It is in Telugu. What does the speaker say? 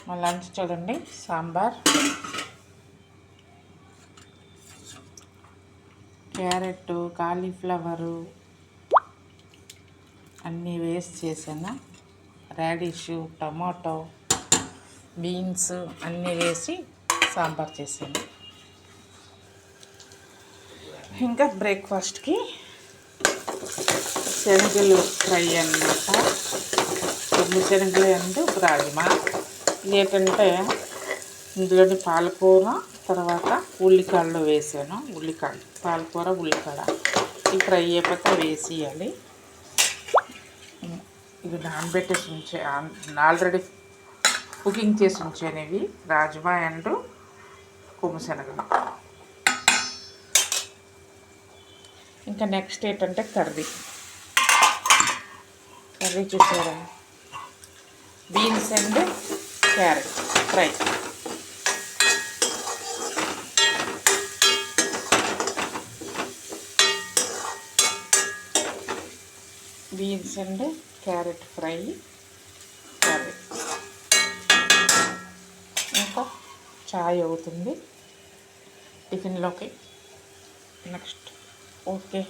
మా లంచ్ చూడండి, సాంబార్, క్యారెట్, కాలీఫ్లవరు అన్నీ వేసి చేసాను. రాడిష్, టమాటో, బీన్స్ అన్నీ వేసి సాంబార్ చేసాను. ఇంకా బ్రేక్ఫాస్ట్కి శనగలు ఫ్రై అన్నమాట. కొద్ది శనగలు అండ్ రాజ్మా. ఏంటంటే ఇందులోని పాలకూర, తర్వాత ఉల్లికాడలు వేసాను. పాలకూర, ఉల్లికాడ ఈ ఫ్రై అయిపోతే వేసేయాలి. ఇవి నానబెట్టేసి ఉంచే ఆల్రెడీ కుకింగ్ చేసి ఉంచేవి రాజ్మా అండ్ కొమ్ము. ఇంకా నెక్స్ట్ ఏంటంటే కర్రీ చూసారా, beans and carrot fry. Beans and carrot fry curry. ఇంకా చాయ్ అవుతుంది టిఫిన్లోకి. Next okay.